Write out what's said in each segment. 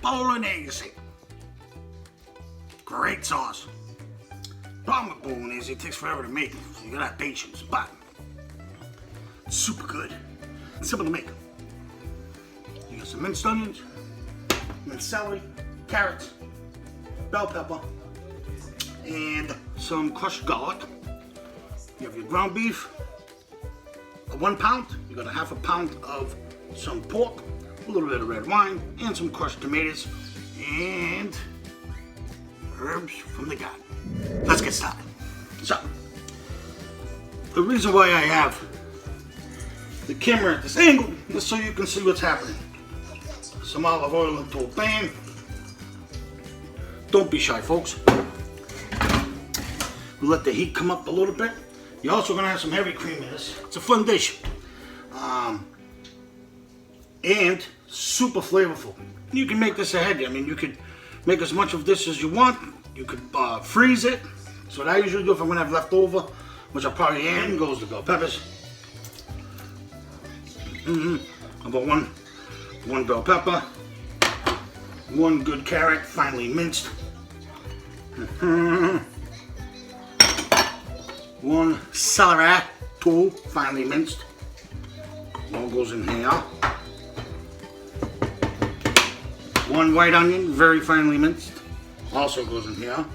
Bolognese. Great sauce. Problem with Bolognese, it takes forever to make, so you gotta have patience, but it's super good. It's simple to make. You got some minced onions, minced celery, carrots, bell pepper, and some crushed garlic. You have your ground beef, 1 pound. You got a half a pound of some pork, a little bit of red wine, and some crushed tomatoes, and herbs from the garden. Let's get started. So, the reason why I have the camera at this angle is so you can see what's happening. Some olive oil into a pan. Don't be shy, folks. We let the heat come up a little bit. You're also going to have some heavy cream in this. It's a fun dish. And super flavorful. You can make this ahead. I mean, you could make as much of this as you want. You could freeze it. So what I usually do if I'm going to have leftover, which I probably am, goes the bell peppers. About one bell pepper. 1 good carrot, finely minced. 1 celery, 2 finely minced. All goes in here. 1 white onion, very finely minced. Also goes in here.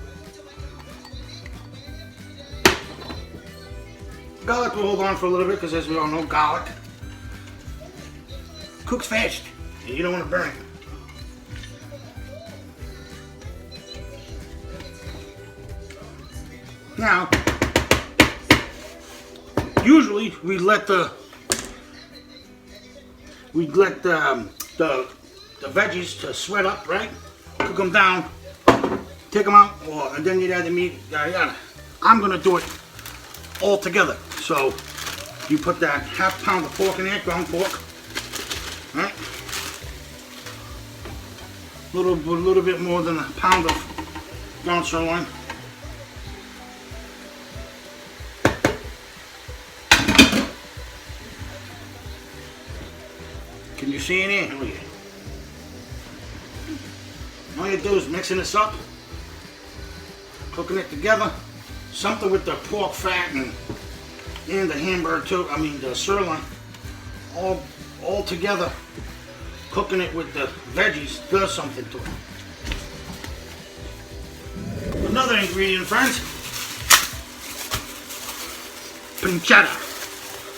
Garlic will hold on for a little bit because, as we all know, garlic cooks fast and you don't want to burn it. Now, usually we let the veggies to sweat up, right? Cook them down, take them out, and then you'd add the meat. Yada yada. I'm gonna do it all together. So you put that half pound of pork in there, ground pork, right? A little bit more than a pound of ground sirloin. Can you see in here? Oh yeah. All you do is mixing this up, cooking it together. Something with the pork fat and the hamburger too. I mean the sirloin, all together. Cooking it with the veggies does something to it. Another ingredient, friends, pancetta.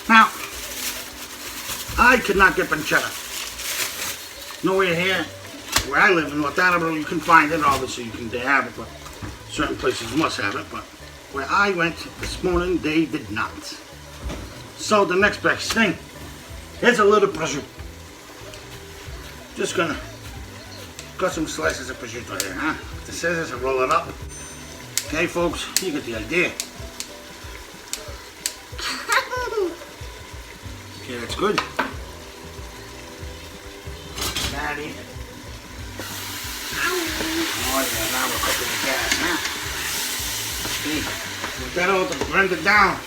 Now, I could not get pancetta. Nowhere here where I live in North Attleboro you can find it. Obviously you can have it, but certain places must have it. But where I went this morning, they did not. So the next best thing is a little prosciutto. Just gonna cut some slices of prosciutto here, huh? The scissors and roll it up. Okay, folks, you get the idea. Okay, that's good. Daddy. Oh yeah, now we're cooking the gas, huh? Okay, with that all blended down.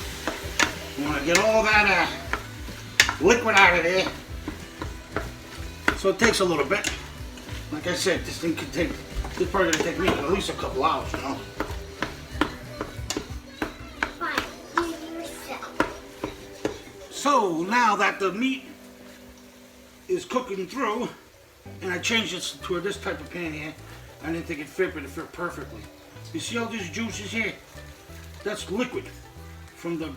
You want to get all that liquid out of there. So it takes a little bit. Like I said, this thing could take, this probably gonna take me at least a couple hours, you know. Fine, do yourself. So now that the meat is cooking through, and I changed it to this type of pan here, I didn't think it fit, but it fit perfectly. You see all these juices here? That's liquid from the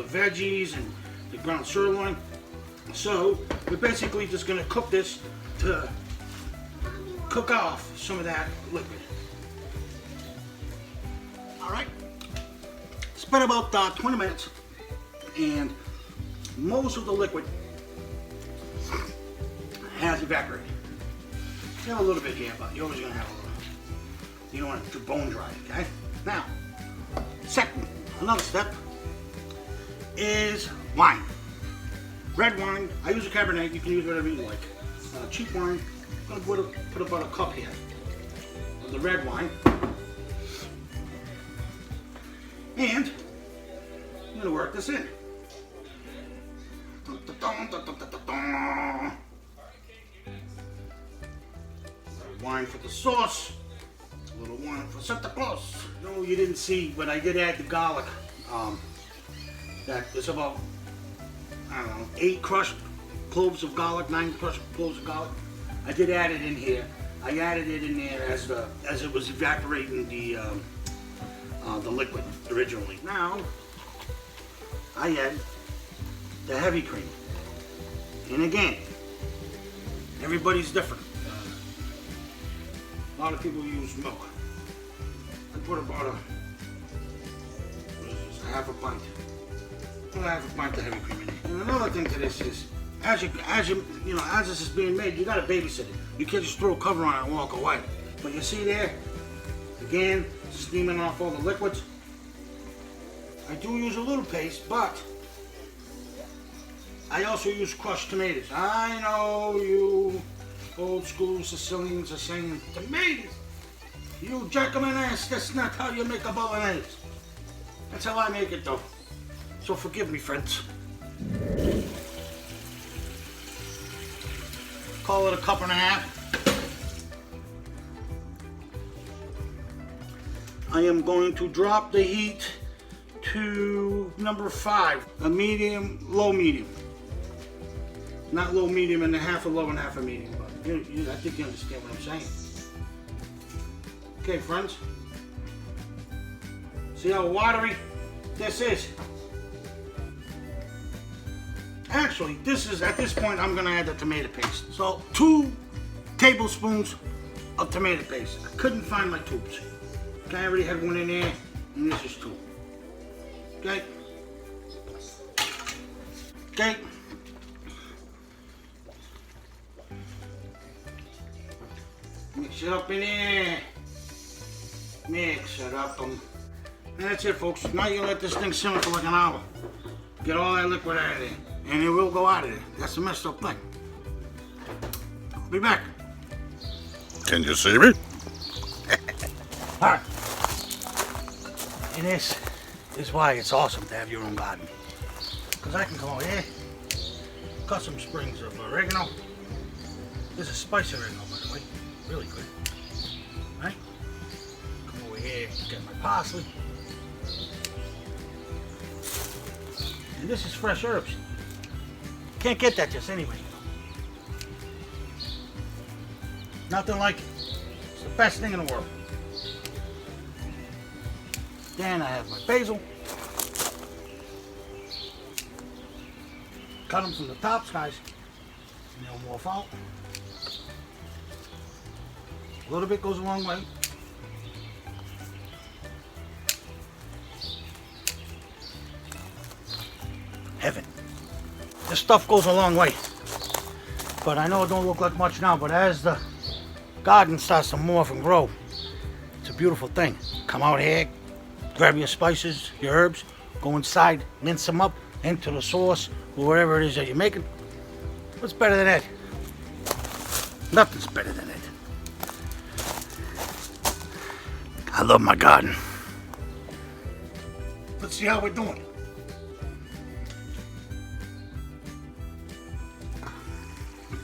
veggies and the ground sirloin. So we're basically just going to cook this to cook off some of that liquid. All right. Spent about 20 minutes, and most of the liquid has evaporated. You have a little bit here, but you're always going to have a little. You don't want it to bone dry, okay? Now, another step is wine. Red wine. I use a Cabernet. You can use whatever you like. Cheap wine. I'm going to put about a cup here of the red wine. And I'm going to work this in. wine for the sauce, a little wine for Santa Claus. No, you didn't see, but I did add the garlic. That is about, I don't know, 8 crushed cloves of garlic, 9 crushed cloves of garlic. I did add it in here. I added it in there as it was evaporating the liquid originally. Now I add the heavy cream, and again, everybody's different. A lot of people use milk. I put about a half a pint of heavy cream in it. And another thing to this is, as this is being made, you gotta babysit it. You can't just throw a cover on it and walk away. But you see there, again, steaming off all the liquids. I do use a little paste, but I also use crushed tomatoes. I know you old school Sicilians are saying, tomatoes, you German ass, that's not how you make a bolognese. That's how I make it though. So forgive me, friends. Call it a cup and a half. I am going to drop the heat to number 5, a medium, low medium. Not low medium and a half a low and half a medium, but I think you understand what I'm saying. Okay, friends. See how watery this is? Actually, at this point, I'm gonna add the tomato paste. So 2 tablespoons of tomato paste. I couldn't find my tubes. Okay, I already had one in there, and this is 2. Okay. Okay. Mix it up in there. Mix it up. And that's it, folks. Now you let this thing simmer for like an hour. Get all that liquid out of there. And it will go out of there. That's the messed up thing. I'll be back. Can you see me? Alright. And this is why it's awesome to have your own garden. Because I can come over here, cut some sprigs of oregano. This is spicy oregano, by the way. Really good. Right? Come over here, get my parsley. And this is fresh herbs. Can't get that just anyway. Nothing like it. It's the best thing in the world. Then I have my basil. Cut them from the tops, guys. And they'll morph out. A little bit goes a long way. Heaven. This stuff goes a long way. But I know it don't look like much now, but as the garden starts to morph and grow, it's a beautiful thing. Come out here, grab your spices, your herbs, go inside, mince them up into the sauce or whatever it is that you're making. What's better than that? Nothing's better than it. I love my garden. Let's see how we're doing.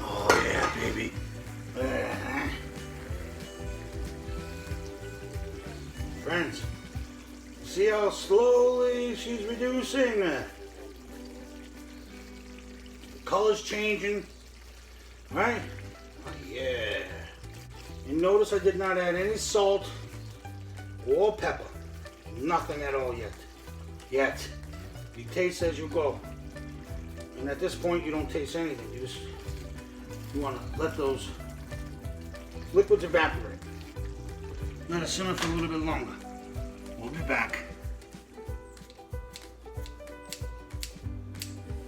Oh yeah, baby. Friends, see how slowly she's reducing. The color's changing. Right? Oh, yeah. And notice I did not add any salt or pepper. Nothing at all yet. Yet. You taste as you go. And at this point you don't taste anything. You want to let those liquids evaporate. Let it simmer for a little bit longer. We'll be back.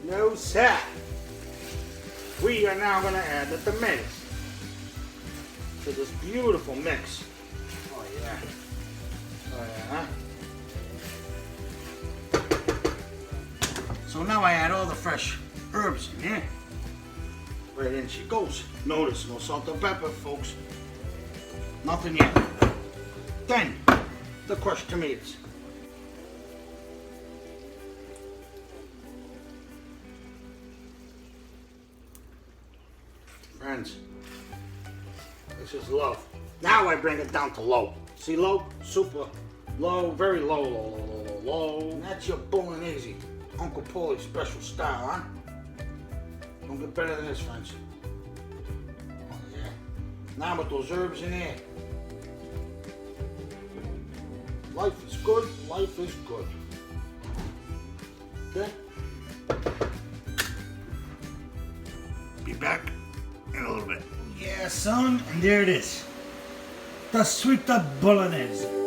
No sir. We are now going to add the tomatoes to this beautiful mix. Oh yeah. Oh yeah. So now I add all the fresh herbs in here. Right in she goes. Notice no salt or pepper, folks. Nothing yet. Then the crushed tomatoes. Friends, This is low. Now I bring it down to low. See low, super low, very low, low, low, low, low, low. And that's your Bolognese. Uncle Paulies special style, huh? Don't get better than this, friends. Oh, yeah. Now with those herbs in there. Life is good, life is good. Okay? Be back in a little bit. Yeah, son, and there it is. The sweet Bolognese.